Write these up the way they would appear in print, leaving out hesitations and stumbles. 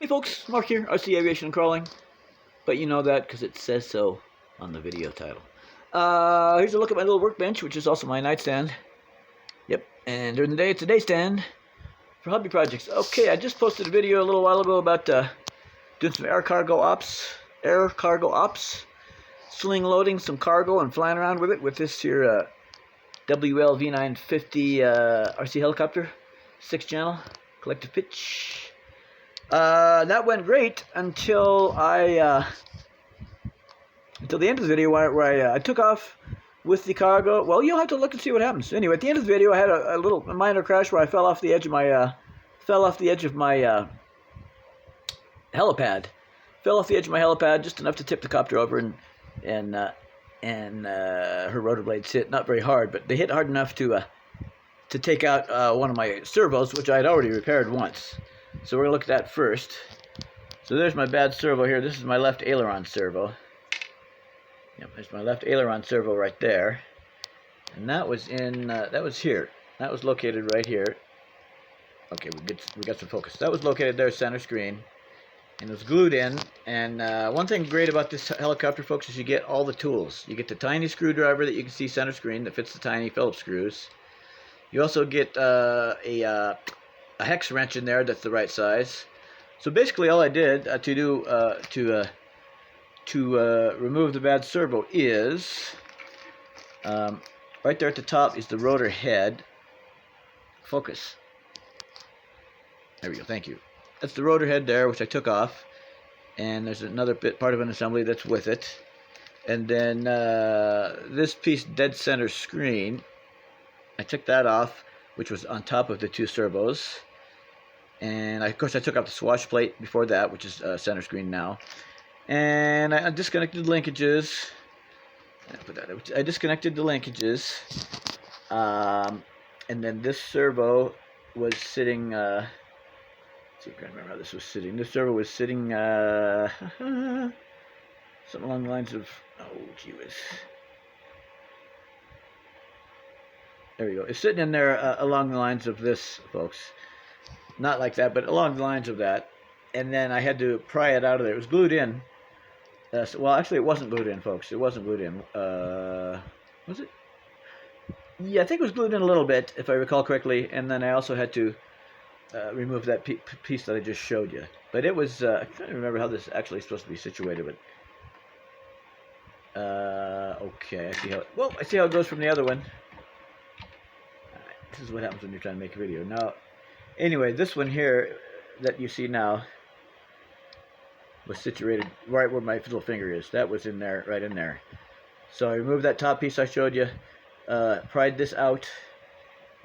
Hey folks, Mark here, RC Aviation and Crawling, but you know that because it says so on the video title. Here's a look at my little workbench, which is also my nightstand. Yep, and during the day it's a day stand for hobby projects. Okay, I just posted a video a little while ago about doing some air cargo ops, sling loading some cargo and flying around with it with this here WL V950 RC helicopter, 6-channel, collective pitch. That went great until until the end of the video where I took off with the cargo. Well, you'll have to look and see what happens. Anyway, at the end of the video, I had a little minor crash where I fell off the edge of my helipad. Fell off the edge of my helipad just enough to tip the copter over, and her rotor blades hit not very hard, but they hit hard enough to take out one of my servos, which I had already repaired once. So we're going to look at that first. So there's my bad servo here. This is my left aileron servo. Yep, there's my left aileron servo right there. And that was in, that was here. That was located right here. Okay, we got some focus. That was located there, center screen. And it was glued in. And one thing great about this helicopter, folks, is you get all the tools. You get the tiny screwdriver that you can see center screen that fits the tiny Phillips screws. You also get a hex wrench in there that's the right size. So basically all I did to remove the bad servo is right there at the top is the rotor head. Focus. There we go, thank you. That's the rotor head there, which I took off, and there's another part of an assembly that's with it. And then this piece, dead center screen, I took that off, which was on top of the two servos. And of course I took off the swash plate before that, which is center screen now. And I disconnected the linkages. I disconnected the linkages. And then this servo was sitting, let's see if I can remember how this was sitting. This servo was sitting, something along the lines of, oh gee whiz. There we go. It's sitting in there along the lines of this, folks. Not like that, but along the lines of that. And then I had to pry it out of there. It was glued in. Well, actually, it wasn't glued in, folks. It wasn't glued in. Was it? Yeah, I think it was glued in a little bit, if I recall correctly. And then I also had to remove that piece that I just showed you. But it was, I can't remember how this actually is supposed to be situated. But okay, I see how it goes from the other one. This is what happens when you're trying to make a video. Now, anyway, this one here that you see now was situated right where my little finger is. That was in there, right in there. So I removed that top piece I showed you, pried this out,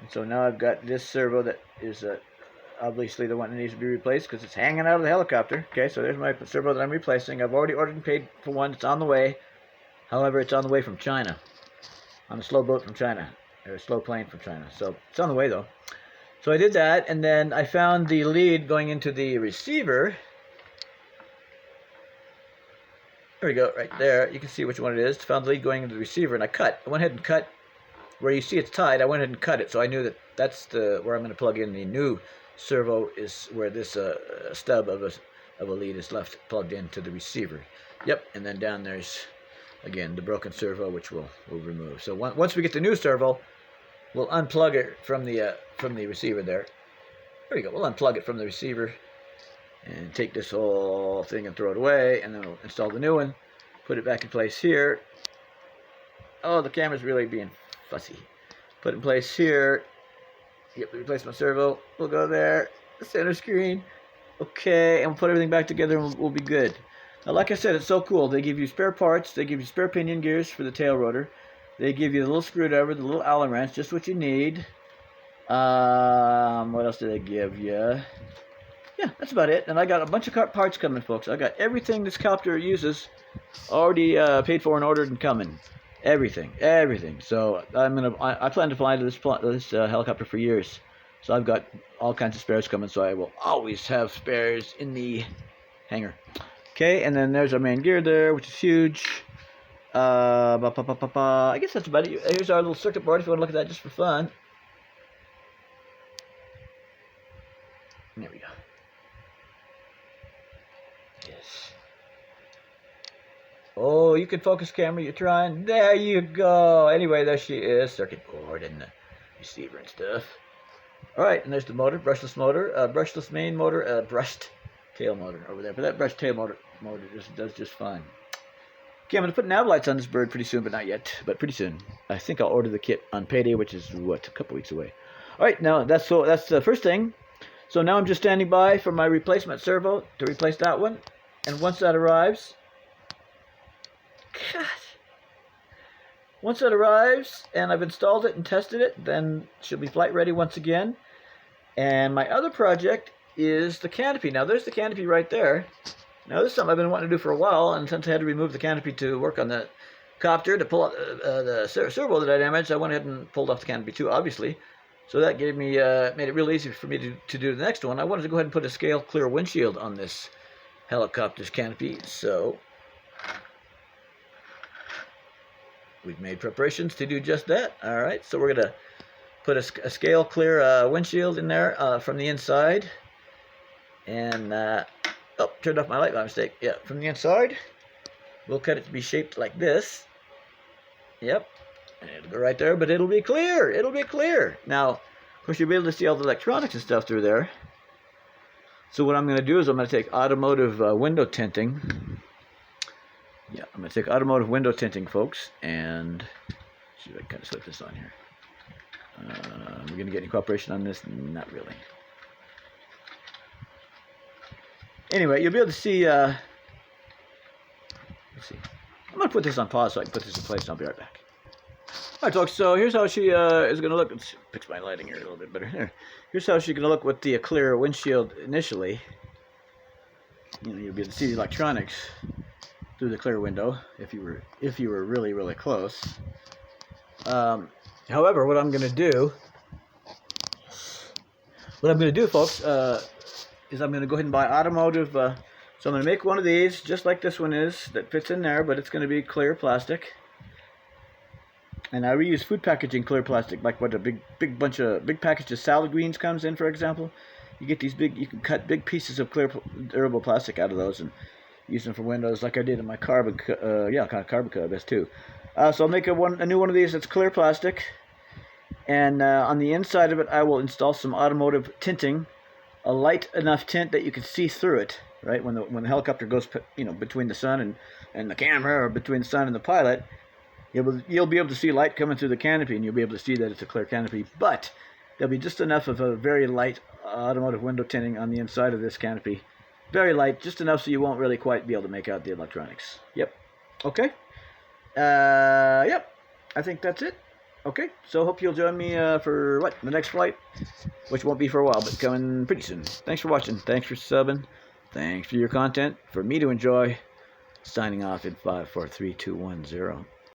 and so now I've got this servo that is obviously the one that needs to be replaced because it's hanging out of the helicopter. Okay, so there's my servo that I'm replacing. I've already ordered and paid for one. It's on the way. However, it's on the way from China, on a slow boat from China. Or a slow plane from China. So it's on the way though. So I did that, and then I found the lead going into the receiver. There we go, right there. You can see which one it is. Found the lead going into the receiver, and I went ahead and cut where you see it's tied. I went ahead and cut it, so I knew that that's where I'm going to plug in the new servo, is where this stub of a lead is left plugged into the receiver. Yep, and then down there's again the broken servo, which we'll remove. So once we get the new servo, we'll unplug it from the receiver there. There you go. We'll unplug it from the receiver and take this whole thing and throw it away, and then we'll install the new one, put it back in place here. Oh, the camera's really being fussy. Put it in place here. Yep, replace my servo. We'll go there. The center screen. Okay, and we'll put everything back together, and we'll be good. Now, like I said, it's so cool. They give you spare parts. They give you spare pinion gears for the tail rotor. They give you the little screwdriver, the little Allen wrench, just what you need. What else did they give you? Yeah, that's about it. And I got a bunch of parts coming, folks. I got everything this helicopter uses already paid for and ordered and coming. Everything. So I plan to fly to this helicopter for years. So I've got all kinds of spares coming. So I will always have spares in the hangar. Okay, and then there's our main gear there, which is huge. I guess that's about it. Here's our little circuit board if you want to look at that just for fun. There we go. Oh, you can focus camera, you're trying. There you go. Anyway, there she is. Circuit board and the receiver and stuff. Alright, and there's the motor, brushless motor, brushless main motor, brushed tail motor over there. But that brushed tail motor just does just fine. Okay, I'm going to put nav lights on this bird pretty soon, but not yet. But pretty soon. I think I'll order the kit on payday, which is, what, a couple weeks away. Alright, now that's the first thing. So now I'm just standing by for my replacement servo to replace that one. And once that arrives... God. Once it arrives and I've installed it and tested it, then she'll be flight ready once again. And my other project is the canopy. Now there's the canopy right there. Now this is something I've been wanting to do for a while, and since I had to remove the canopy to work on the copter to pull out the servo that I damaged, I went ahead and pulled off the canopy too, obviously. So that gave me made it real easy for me to do the next one. I wanted to go ahead and put a scale clear windshield on this helicopter's canopy, so we've made preparations to do just that. All right, so we're gonna put a scale clear windshield in there from the inside, and oh, turned off my light by mistake. Yeah, from the inside, we'll cut it to be shaped like this. Yep, and it'll go right there, but it'll be clear. It'll be clear. Now, of course, you'll be able to see all the electronics and stuff through there. So what I'm going to do is I'm going to take automotive window tinting. Yeah, I'm going to take automotive window tinting, folks, and see if I can kind of slip this on here. We're going to get any cooperation on this? Not really. Anyway, you'll be able to see, let's see. I'm going to put this on pause so I can put this in place, and I'll be right back. Alright, folks, so here's how she is going to look. Let's fix my lighting here a little bit better. Here. Here's how she's going to look with the clear windshield initially. You know, you'll be able to see the electronics through the clear window if you were really, really close. However, what I'm going to do, folks, is I'm going to go ahead and buy automotive. So I'm going to make one of these, just like this one is, that fits in there, but it's going to be clear plastic. And I reuse food packaging clear plastic, like what a big package of salad greens comes in, for example. You get these you can cut big pieces of clear durable plastic out of those and use them for windows, like I did in my carbon cub as too. So I'll make a new one of these that's clear plastic, and on the inside of it, I will install some automotive tinting, a light enough tint that you can see through it. Right when the helicopter goes, between the sun and the camera, or between the sun and the pilot. You'll be able to see light coming through the canopy, and you'll be able to see that it's a clear canopy. But there'll be just enough of a very light automotive window tinting on the inside of this canopy. Very light, just enough so you won't really quite be able to make out the electronics. Yep. Okay. Yep. I think that's it. Okay. So hope you'll join me for the next flight, which won't be for a while, but coming pretty soon. Thanks for watching. Thanks for subbing. Thanks for your content. For me to enjoy. Signing off in 5, 4, 3, 2, 1, 0.